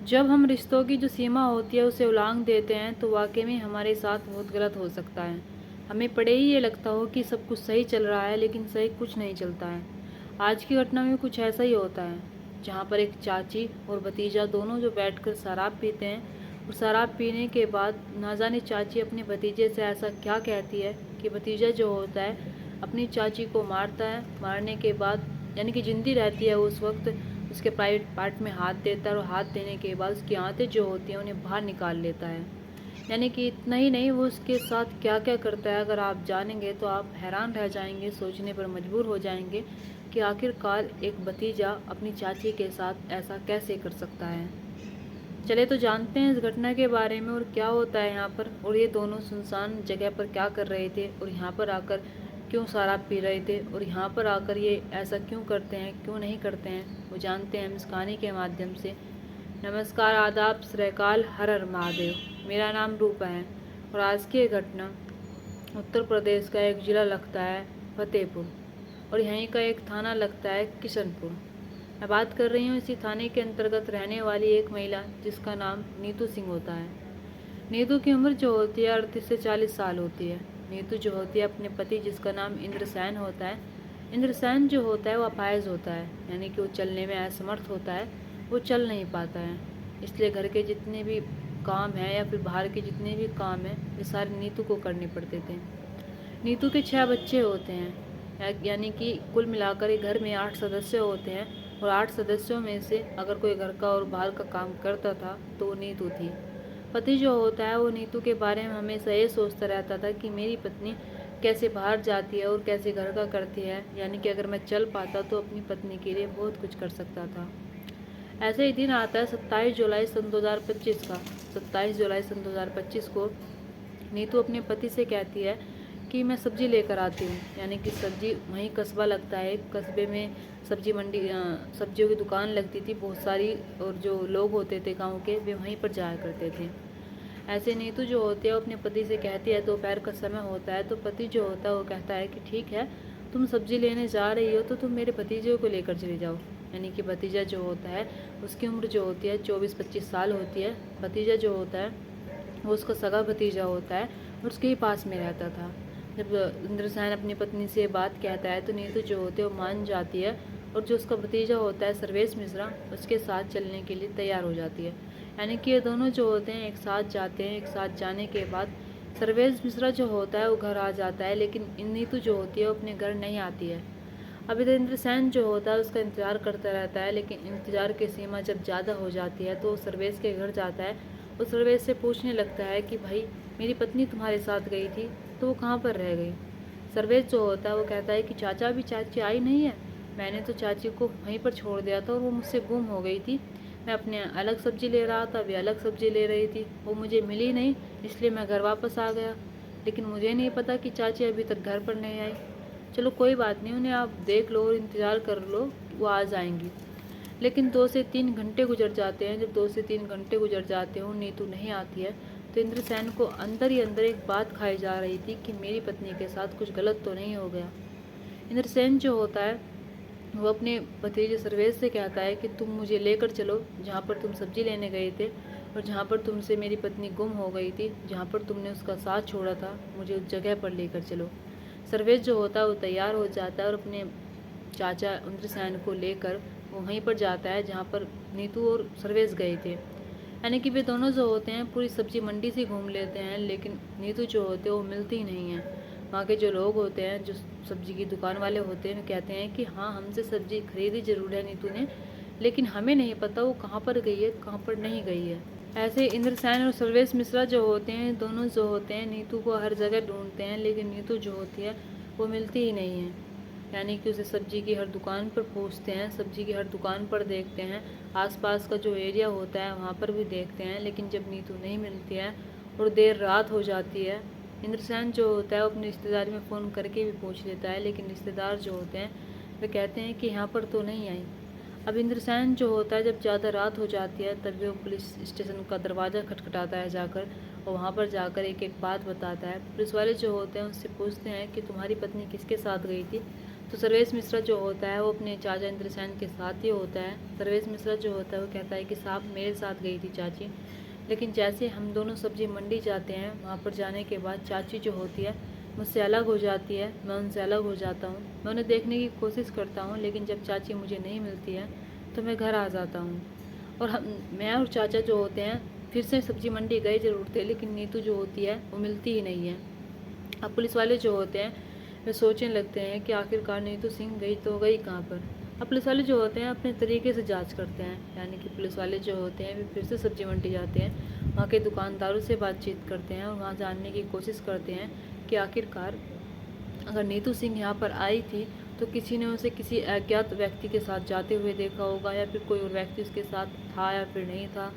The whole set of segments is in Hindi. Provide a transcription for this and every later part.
जब हम रिश्तों की जो सीमा होती है उसे उलांघ देते हैं तो वाकई में हमारे साथ बहुत गलत हो सकता है। हमें पड़े ही ये लगता हो कि सब कुछ सही चल रहा है, लेकिन सही कुछ नहीं चलता है। आज की घटना में कुछ ऐसा ही होता है, जहाँ पर एक चाची और भतीजा दोनों जो बैठकर शराब पीते हैं, और शराब पीने के बाद ना जाने चाची अपने भतीजे से ऐसा क्या कहती है कि भतीजा जो होता है अपनी चाची को मारता है। मारने के बाद यानी कि जिंदी रहती है उस वक्त उसके प्राइवेट पार्ट में हाथ देता है, और हाथ देने के बाद उसकी आंतें जो होती हैं उन्हें बाहर निकाल लेता है। यानी कि इतना ही नहीं, वो उसके साथ क्या क्या करता है अगर आप जानेंगे तो आप हैरान रह जाएंगे, सोचने पर मजबूर हो जाएंगे कि आखिरकार एक भतीजा अपनी चाची के साथ ऐसा कैसे कर सकता है। चले तो जानते हैं इस घटना के बारे में और क्या होता है यहाँ पर, और ये दोनों सुनसान जगह पर क्या कर रहे थे, और यहाँ पर आकर क्यों शराब पी रहे थे, और यहाँ पर आकर ये ऐसा क्यों करते हैं, क्यों नहीं करते हैं, वो जानते हैं हम इस कहानी के माध्यम से। नमस्कार, आदाब, श्रीकाल, हर हर महादेव। मेरा नाम रूपा है और आज की ये घटना उत्तर प्रदेश का एक ज़िला लगता है फतेहपुर, और यहीं का एक थाना लगता है किशनपुर। मैं बात कर रही हूँ इसी थाने के अंतर्गत रहने वाली एक महिला जिसका नाम नीतू सिंह होता है। नीतू की उम्र जो होती है 38 से 40 साल होती है। नीतू जो होती है अपने पति जिसका नाम इंद्रसेन होता है, इंद्रसेन जो होता है वो अपाहिज होता है, यानी कि वो चलने में असमर्थ होता है, वो चल नहीं पाता है। इसलिए घर के जितने भी काम हैं या फिर बाहर के जितने भी काम हैं ये सारे नीतू को करने पड़ते थे। नीतू के 6 बच्चे होते हैं, यानी कि कुल मिलाकर घर में 8 सदस्य होते हैं, और 8 सदस्यों में से अगर कोई घर का और बाहर का काम करता था तो वो नीतू थी। पति जो होता है वो नीतू के बारे में हमेशा ये सोचता रहता था कि मेरी पत्नी कैसे बाहर जाती है और कैसे घर का करती है, यानी कि अगर मैं चल पाता तो अपनी पत्नी के लिए बहुत कुछ कर सकता था। ऐसे ही दिन आता है 27 जुलाई सन 2025 का। 27 जुलाई सन 2025 को नीतू अपने पति से कहती है कि मैं सब्जी लेकर आती हूँ, यानी कि सब्जी वहीं कस्बा लगता है, कस्बे में सब्जी मंडी सब्जियों की दुकान लगती थी बहुत सारी, और जो लोग होते थे गांव के वे वहीं पर जाया करते थे। ऐसे नीतू जो होती है वो अपने पति से कहती है, दोपहर का समय होता है तो पति जो होता है वो कहता है कि ठीक है, तुम सब्जी लेने जा रही हो तो तुम मेरे भतीजे को लेकर चले जाओ। यानी कि भतीजा जो होता है उसकी उम्र जो होती है 24-25 साल होती है। भतीजा जो होता है वो उसका सगा भतीजा होता है और उसके ही पास में रहता था। जब इंद्रसेन अपनी पत्नी से बात कहता है तो नीतू जो होती है वो मान जाती है, और जो उसका भतीजा होता है सर्वेश मिश्रा उसके साथ चलने के लिए तैयार हो जाती है। यानी कि ये दोनों जो होते हैं एक साथ जाते हैं। एक साथ जाने के बाद सर्वेश मिश्रा जो होता है वो घर आ जाता है, लेकिन नीतू जो होती है वो अपने घर नहीं आती है। अब इधर इंद्रसेन जो होता है उसका इंतज़ार करता रहता है, लेकिन इंतज़ार की सीमा जब ज़्यादा हो जाती है तो सर्वेश के घर जाता है। वो सर्वेश से पूछने लगता है कि भाई, मेरी पत्नी तुम्हारे साथ गई थी तो वो कहाँ पर रह गई। सर्वेश जो होता है वो कहता है कि चाचा अभी चाची आई नहीं है, मैंने तो चाची को वहीं पर छोड़ दिया था और वो मुझसे गुम हो गई थी। मैं अपने अलग सब्जी ले रहा था, वे अलग सब्जी ले रही थी, वो मुझे मिली नहीं, इसलिए मैं घर वापस आ गया। लेकिन मुझे नहीं पता कि चाची अभी तक घर पर नहीं आई। चलो कोई बात नहीं, उन्हें आप देख लो और इंतज़ार कर लो, वो आ जाएंगी। लेकिन 2 से 3 घंटे गुजर जाते हैं। जब 2 से 3 घंटे गुजर जाते हैं नीतू नहीं आती है तो इंद्रसेन को अंदर ही अंदर एक बात खाई जा रही थी कि मेरी पत्नी के साथ कुछ गलत तो नहीं हो गया। इंद्रसेन जो होता है वो अपने भतीजे सर्वेश से कहता है कि तुम मुझे लेकर चलो जहाँ पर तुम सब्जी लेने गए थे, और जहाँ पर तुमसे मेरी पत्नी गुम हो गई थी, जहाँ पर तुमने उसका साथ छोड़ा था, मुझे उस जगह पर लेकर चलो। सर्वेश जो होता है वो तैयार हो जाता है और अपने चाचा इंद्रसेन को लेकर वो वहीं पर जाता है जहाँ पर नीतू और सर्वेश गए थे। यानी कि वे दोनों जो होते हैं पूरी सब्जी मंडी से घूम लेते हैं, लेकिन नीतू जो होते हैं वो मिलती ही नहीं है। वहाँ के जो लोग होते हैं, जो सब्जी की दुकान वाले होते हैं, कहते हैं कि हाँ, हमसे सब्जी खरीदी जरूर है नीतू ने, लेकिन हमें नहीं पता वो कहाँ पर गई है, कहाँ पर नहीं गई है। ऐसे इंद्रसेन और सर्वेश मिश्रा जो होते हैं दोनों जो होते हैं नीतू को हर जगह ढूंढते हैं, लेकिन नीतू जो होती है वो मिलती ही नहीं है। यानी कि उसे सब्जी की हर दुकान पर पूछते हैं, सब्जी की हर दुकान पर देखते हैं, आसपास का जो एरिया होता है वहाँ पर भी देखते हैं, लेकिन जब नीतू नहीं मिलती है और देर रात हो जाती है, इंद्रसेन जो होता है वो अपने रिश्तेदार में फ़ोन करके भी पूछ लेता है, लेकिन रिश्तेदार जो होते हैं वे कहते हैं कि यहाँ पर तो नहीं आई। अब इंद्रसेन जो होता है जब ज़्यादा रात हो जाती है तब वो पुलिस स्टेशन का दरवाज़ा खटखटाता है जाकर, और वहाँ पर जाकर एक एक बात बताता है। पुलिस वाले जो होते हैं उससे पूछते हैं कि तुम्हारी पत्नी किसके साथ गई थी, तो सर्वेश मिश्रा जो होता है वो अपने चाचा इंद्रसेन के साथ ही होता है। सर्वेश मिश्रा जो होता है वो कहता है कि साहब मेरे साथ गई थी चाची, लेकिन जैसे हम दोनों सब्जी मंडी जाते हैं वहाँ पर जाने के बाद चाची जो होती है मुझसे अलग हो जाती है, मैं उनसे अलग हो जाता हूँ। मैं उन्हें देखने की कोशिश करता हूँ, लेकिन जब चाची मुझे नहीं मिलती है तो मैं घर आ जाता हूँ। और मैं और चाचा जो होते हैं फिर से सब्जी मंडी गए जरूर थे, लेकिन नीतू जो होती है वो मिलती ही नहीं है। अब पुलिस वाले जो होते हैं वे सोचने लगते हैं कि आखिरकार नीतू सिंह गई तो गई कहाँ पर। अब पुलिस वाले जो होते हैं अपने तरीके से जांच करते हैं, यानी कि पुलिस वाले जो होते हैं वे फिर से सब्जी मंडी जाते हैं, वहाँ के दुकानदारों से बातचीत करते हैं और वहाँ जानने की कोशिश करते हैं कि आखिरकार अगर नीतू सिंह यहाँ पर आई थी तो किसी ने उसे किसी अज्ञात व्यक्ति के साथ जाते हुए देखा होगा, या फिर कोई और व्यक्ति उसके साथ था या फिर नहीं था,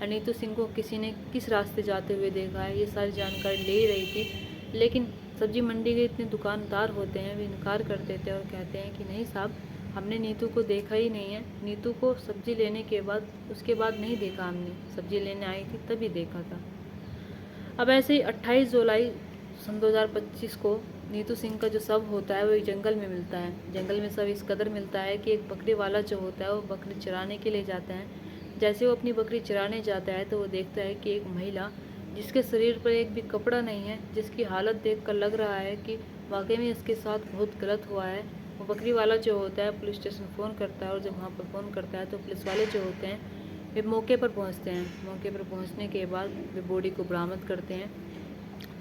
या नीतू सिंह को किसी ने किस रास्ते जाते हुए देखा है। ये सारी जानकारी ले ही रही थी, लेकिन सब्जी मंडी के इतने दुकानदार होते हैं वे इनकार कर देते हैं और कहते हैं कि नहीं साहब, हमने नीतू को देखा ही नहीं है। नीतू को सब्जी लेने के बाद उसके बाद नहीं देखा, हमने सब्जी लेने आई थी तभी देखा था। अब ऐसे ही 28 जुलाई सन 2025 को नीतू सिंह का जो शव होता है वो एक जंगल में मिलता है। जंगल में शव इस कदर मिलता है कि एक बकरी वाला जो होता है वो बकरी चराने के लिए जाता है। जैसे वो अपनी बकरी चराने जाता है तो वो देखता है कि एक महिला जिसके शरीर पर एक भी कपड़ा नहीं है, जिसकी हालत देखकर लग रहा है कि वाकई में इसके साथ बहुत गलत हुआ है। वो बकरी वाला जो होता है पुलिस स्टेशन फ़ोन करता है, और जब वहाँ पर फ़ोन करता है तो पुलिस वाले जो होते हैं वे मौके पर पहुँचते हैं। मौके पर पहुँचने के बाद वे बॉडी को बरामद करते हैं।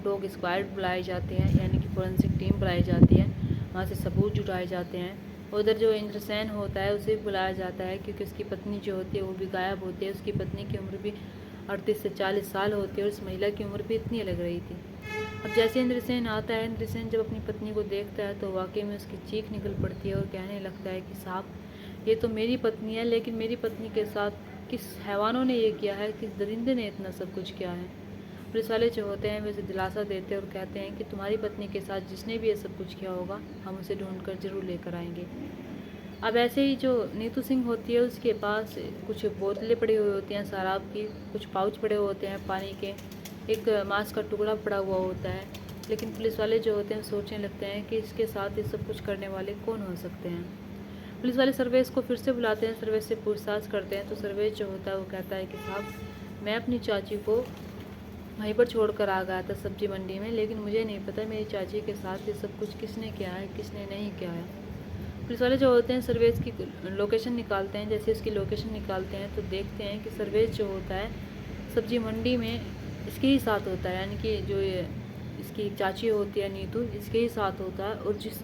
डॉग स्क्वाड बुलाए जाते हैं, यानी कि फोरेंसिक टीम बुलाई जाती है, वहाँ से सबूत जुटाए जाते हैं। उधर जो इंद्रसेन होता है उसे बुलाया जाता है, क्योंकि उसकी पत्नी जो होती है वो भी गायब होती है। उसकी पत्नी की उम्र भी 38 से 40 साल होती है और उस महिला की उम्र भी इतनी लग रही थी। अब जैसे इंद्रसेन आता है, इंद्रसेन जब अपनी पत्नी को देखता है तो वाकई में उसकी चीख निकल पड़ती है और कहने लगता है कि साहब ये तो मेरी पत्नी है, लेकिन मेरी पत्नी के साथ किस हैवानों ने ये किया है, किस दरिंदे ने इतना सब कुछ किया है। पुलिस वाले जो होते हैं वे उसे दिलासा देते हैं और कहते हैं कि तुम्हारी पत्नी के साथ जिसने भी ये सब कुछ किया होगा हम उसे ढूंढकर जरूर लेकर आएंगे। अब ऐसे ही जो नीतू सिंह होती है उसके पास कुछ बोतलें पड़ी हुई होती हैं शराब की, कुछ पाउच पड़े होते हैं पानी के, एक मांस का टुकड़ा पड़ा हुआ होता है। लेकिन पुलिस वाले जो होते हैं सोचने लगते हैं कि इसके साथ ये सब कुछ करने वाले कौन हो सकते हैं। पुलिस वाले सर्वेश को फिर से बुलाते हैं, सर्वेश से पूछताछ करते हैं। तो सर्वेश जो होता है वो कहता है कि साहब मैं अपनी चाची को वहीं पर छोड़कर आ गया था सब्जी मंडी में, लेकिन मुझे नहीं पता मेरी चाची के साथ ये सब कुछ किसने किया है किसने नहीं किया है। पुलिस वाले जो होते हैं सर्वेश की लोकेशन निकालते हैं। जैसे उसकी लोकेशन निकालते हैं तो देखते हैं कि सर्वेश जो होता है सब्जी मंडी में इसके ही साथ होता है, यानी कि जो ये इसकी चाची होती है नीतू, इसके ही साथ होता है। और जिस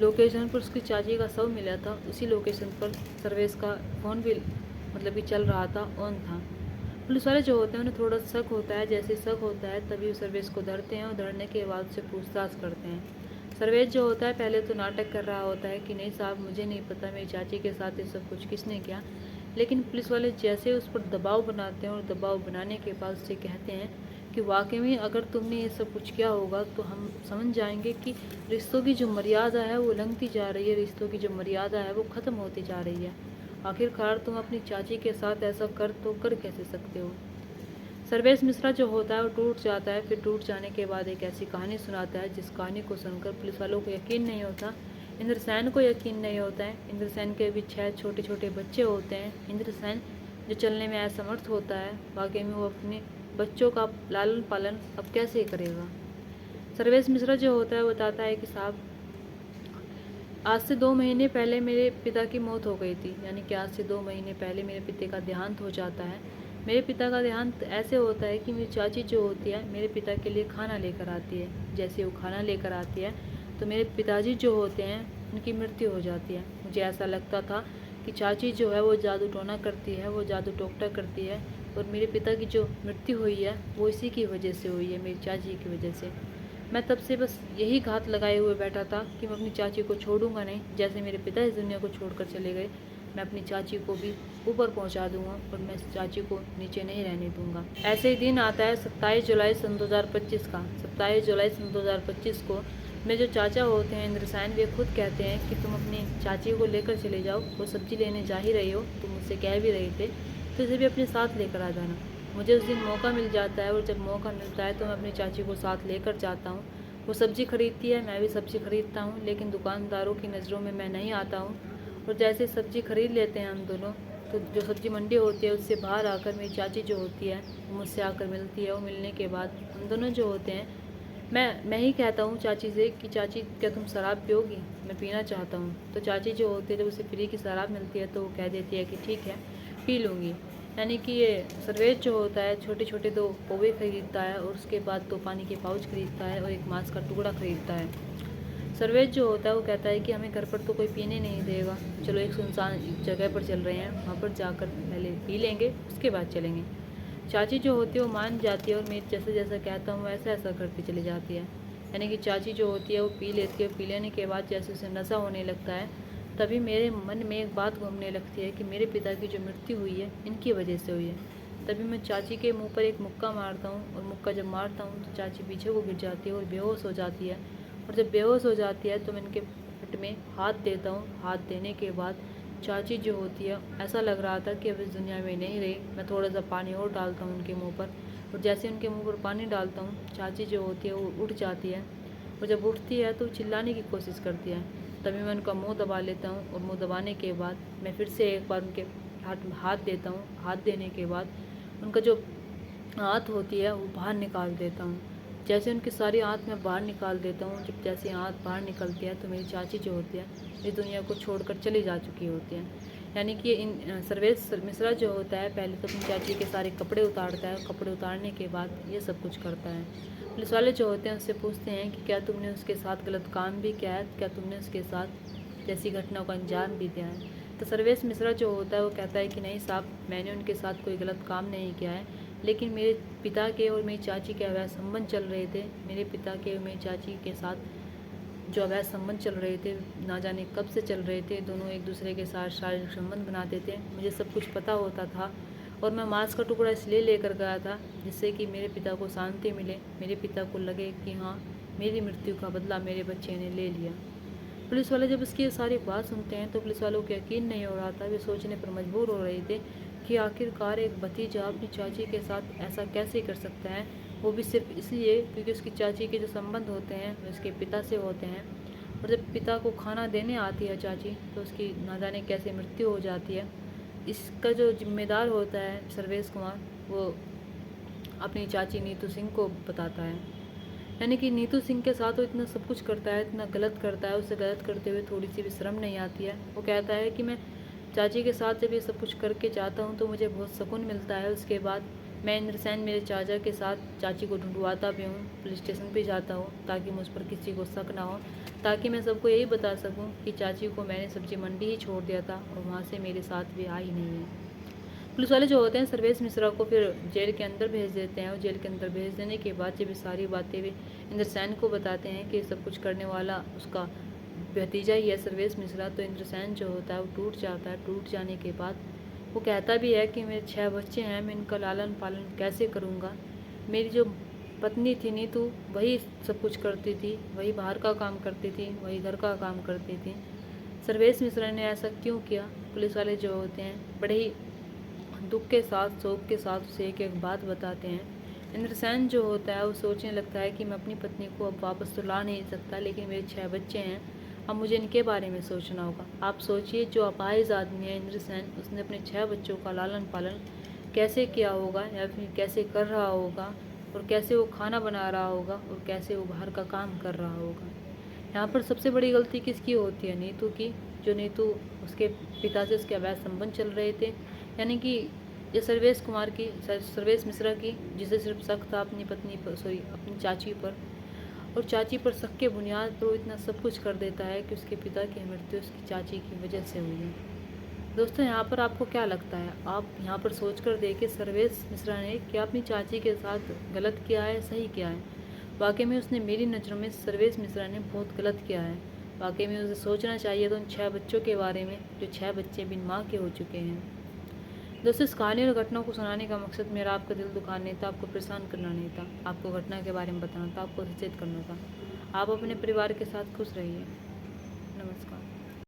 लोकेशन पर उसकी चाची का शव मिला था उसी लोकेशन पर सर्वेश का फ़ोन भी मतलब कि चल रहा था, ऑन था। पुलिस वाले जो होते हैं उन्हें थोड़ा शक होता है। जैसे शक होता है तभी वो सर्वेश को धरते हैं और धरने के बाद उससे पूछताछ करते हैं। सर्वेश जो होता है पहले तो नाटक कर रहा होता है कि नहीं साहब मुझे नहीं पता मेरी चाची के साथ ये सब कुछ किसने किया, लेकिन पुलिस वाले जैसे उस पर दबाव बनाते हैं और दबाव बनाने के बाद उससे कहते हैं कि वाकई में अगर तुमने ये सब कुछ किया होगा तो हम समझ जाएंगे कि रिश्तों की जो मर्यादा है वो उल्लंघती जा रही है, रिश्तों की जो मर्यादा है वो ख़त्म होती जा रही है। आखिरकार तुम अपनी चाची के साथ ऐसा कर कैसे सकते हो। सर्वेश मिश्रा जो होता है वो टूट जाता है। फिर टूट जाने के बाद एक ऐसी कहानी सुनाता है जिस कहानी को सुनकर पुलिस वालों को यकीन नहीं होता, इंद्रसेन को यकीन नहीं होता है। इंद्रसेन के भी 6 छोटे छोटे बच्चे होते हैं। इंद्रसेन जो चलने में असमर्थ होता है, वाकई में वो अपने बच्चों का लालन पालन अब कैसे करेगा। सर्वेश मिश्रा जो होता है बताता है कि साहब आज से 2 महीने पहले मेरे पिता की मौत हो गई थी, यानी कि आज से 2 महीने पहले मेरे पिता का देहांत हो जाता है। मेरे पिता का देहांत ऐसे होता है कि मेरी चाची जो होती है मेरे पिता के लिए खाना लेकर आती है। जैसे वो खाना लेकर आती है तो मेरे पिताजी जो होते हैं उनकी मृत्यु हो जाती है। मुझे ऐसा लगता था कि चाची जो है वो जादू टोना करती है, वो जादू टोकटा करती है, और मेरे पिता की जो मृत्यु हुई है वो इसी की वजह से हुई है, मेरी चाची की वजह से। मैं तब से बस यही घात लगाए हुए बैठा था कि मैं अपनी चाची को छोड़ूंगा नहीं। जैसे मेरे पिता इस दुनिया को छोड़कर चले गए, मैं अपनी चाची को भी ऊपर पहुंचा दूंगा और मैं इस चाची को नीचे नहीं रहने दूंगा। ऐसे ही दिन आता है 27 जुलाई सन 2025 का। 27 जुलाई सन 2025 को मेरे जो चाचा होते हैं इंद्रसेन, वे खुद कहते हैं कि तुम अपनी चाची को लेकर चले जाओ, वो सब्जी लेने जा ही रही हो, तुम मुझसे कह भी रहे थे, तो इसे भी अपने साथ लेकर आ जाना। मुझे उस दिन मौका मिल जाता है और जब मौका मिलता है तो मैं अपनी चाची को साथ लेकर जाता हूँ। वो सब्ज़ी खरीदती है, मैं भी सब्ज़ी खरीदता हूँ, लेकिन दुकानदारों की नज़रों में मैं नहीं आता हूँ। और जैसे सब्ज़ी खरीद लेते हैं हम दोनों, तो जो सब्ज़ी मंडी होती है उससे बाहर आकर मेरी चाची जो होती है वो मुझसे आकर मिलती है। वो मिलने के बाद हम दोनों जो होते हैं, मैं ही कहता हूँ चाची से कि चाची क्या तुम शराब पियोगी, मैं पीना चाहता हूँ। तो चाची जो होती है जब उसे फ्री की शराब मिलती है तो वो कह देती है कि ठीक है, पी लूँगी। यानी कि ये सर्वेश जो होता है छोटे छोटे 2 पौवे खरीदता है और उसके बाद 2 पानी के पाउच खरीदता है और 1 मांस का टुकड़ा खरीदता है। सर्वेश जो होता है वो कहता है कि हमें घर पर तो कोई पीने नहीं देगा, चलो एक सुनसान जगह पर चल रहे हैं, वहाँ पर जाकर पहले पी लेंगे, उसके बाद चलेंगे। चाची जो होती है वो मान जाती है और मैं जैसे जैसा कहता हूँ वैसा ऐसा करती चली जाती है। यानी कि चाची जो होती है वो पी लेती है, पी लेने के बाद जैसे उसे नशा होने लगता है, तभी मेरे मन में एक बात घूमने लगती है कि मेरे पिता की जो मृत्यु हुई है इनकी वजह से हुई है। तभी मैं चाची के मुंह पर एक मुक्का मारता हूँ और मुक्का जब मारता हूँ तो चाची पीछे को गिर जाती है और बेहोश हो जाती है। और जब बेहोश हो जाती है तो मैं इनके पेट में हाथ देता हूँ। हाथ देने के बाद चाची जो होती है, ऐसा लग रहा था कि अब इस दुनिया में नहीं रही। मैं थोड़ा सा पानी और डालता हूँ उनके मुंह पर, और जैसे उनके मुंह पर पानी डालता हूँ चाची जो होती है वो उठ जाती है। और जब उठती है तो चिल्लाने की कोशिश करती है। तभी मैं उनका मुंह दबा लेता हूँ और मुंह दबाने के बाद मैं फिर से एक बार उनके हाथ देता हूँ। हाथ देने के बाद उनका जो आँत होती है वो बाहर निकाल देता हूँ। जैसे उनकी सारी आँत मैं बाहर निकाल देता हूँ, जब जैसे आँत बाहर निकलती है तो मेरी चाची जो होती है इस दुनिया को छोड़कर चली जा चुकी होती है। यानी कि सर्वेश मिश्रा जो होता है पहले तो अपनी चाची के सारे कपड़े उतारता है, कपड़े उतारने के बाद ये सब कुछ करता है। पुलिस वाले जो होते हैं उससे पूछते हैं कि क्या तुमने उसके साथ गलत काम भी किया है, क्या तुमने उसके साथ जैसी घटनाओं का अंजाम भी दिया है। तो सर्वेश मिश्रा जो होता है वो कहता है कि नहीं साहब, मैंने उनके साथ कोई गलत काम नहीं किया है, लेकिन मेरे पिता के और मेरी चाची के अवैध संबंध चल रहे थे। मेरे पिता के और मेरी चाची के साथ जो अवैध संबंध चल रहे थे, ना जाने कब से चल रहे थे, दोनों एक दूसरे के साथ शारीरिक संबंध बनाते थे। मुझे सब कुछ पता होता था और मैं मांस का टुकड़ा इसलिए लेकर गया था जिससे कि मेरे पिता को शांति मिले, मेरे पिता को लगे कि हाँ, मेरी मृत्यु का बदला मेरे बच्चे ने ले लिया। पुलिस वाले जब इसकी सारी बात सुनते हैं तो पुलिस वालों को यकीन नहीं हो रहा था। वे सोचने पर मजबूर हो रहे थे कि आखिरकार एक भतीजा अपनी चाची के साथ ऐसा कैसे कर सकता है, वो भी सिर्फ इसलिए क्योंकि उसकी चाची के जो संबंध होते हैं वो उसके पिता से होते हैं। और जब पिता को खाना देने आती है चाची तो उसकी ना जाने कैसे मृत्यु हो जाती है। इसका जो जिम्मेदार होता है सर्वेश कुमार, वो अपनी चाची नीतू सिंह को बताता है। यानी कि नीतू सिंह के साथ वो इतना सब कुछ करता है, इतना गलत करता है, उसे गलत करते हुए थोड़ी सी भी शर्म नहीं आती है। वो कहता है कि मैं चाची के साथ जब ये सब कुछ करके जाता हूँ तो मुझे बहुत सुकून मिलता है। उसके बाद मैं इंद्रसेन मेरे चाचा के साथ चाची को ढूंढवाता भी हूँ, पुलिस स्टेशन पे जाता हूँ ताकि मुझ पर किसी को शक ना हो, ताकि मैं सबको यही बता सकूँ कि चाची को मैंने सब्जी मंडी ही छोड़ दिया था और वहाँ से मेरे साथ भी आई नहीं है। पुलिस वाले जो होते हैं सर्वेश मिश्रा को फिर जेल के अंदर भेज देते हैं और जेल के अंदर भेज देने के बाद जब ये सारी बातें भी इंद्रसेन को बताते हैं कि सब कुछ करने वाला उसका भतीजा ही है सर्वेश मिश्रा, तो इंद्रसेन जो होता है वो टूट जाता है। टूट जाने के बाद वो कहता भी है कि मेरे 6 बच्चे हैं, मैं इनका लालन पालन कैसे करूँगा। मेरी जो पत्नी थी नीतू वही सब कुछ करती थी, वही बाहर का काम करती थी, वही घर का काम करती थी। सर्वेश मिश्रा ने ऐसा क्यों किया। पुलिस वाले जो होते हैं बड़े ही दुख के साथ शोक के साथ उसे एक एक बात बताते हैं। इंद्रसेन जो होता है वो सोचने लगता है कि मैं अपनी पत्नी को अब वापस तो ला नहीं सकता, लेकिन मेरे 6 बच्चे हैं, अब मुझे इनके बारे में सोचना होगा। आप सोचिए जो अपाहिज आदमी है इंद्रसेन, उसने अपने 6 बच्चों का लालन पालन कैसे किया होगा या फिर कैसे कर रहा होगा, और कैसे वो खाना बना रहा होगा और कैसे वो बाहर का काम कर रहा होगा। यहाँ पर सबसे बड़ी गलती किसकी होती है, नीतू की। जो नीतू उसके पिता से उसके अवैध संबंध चल रहे थे, यानी कि ये सर्वेश कुमार की, सर्वेश मिश्रा की, जिसे सिर्फ शक था अपनी पत्नी पर, सॉरी अपनी चाची पर, और चाची पर शक के बुनियाद पर वो इतना सब कुछ कर देता है कि उसके पिता की मृत्यु उसकी चाची की वजह से हुई है। दोस्तों यहाँ पर आपको क्या लगता है, आप यहाँ पर सोच कर देखिए सर्वेश मिश्रा ने क्या अपनी चाची के साथ गलत किया है, सही किया है। वाकई में उसने, मेरी नज़रों में सर्वेश मिश्रा ने बहुत गलत किया है। वाकई में उसे सोचना चाहिए तो उन 6 बच्चों के बारे में जो 6 बच्चे बिन माँ के हो चुके हैं। दोस्तों इस कहानी और घटना को सुनाने का मकसद मेरा आपका दिल दुखाना नहीं था, आपको परेशान करना नहीं था, आपको घटना के बारे में बताना था, आपको सचेत करना था। आप अपने परिवार के साथ खुश रहिए। नमस्कार।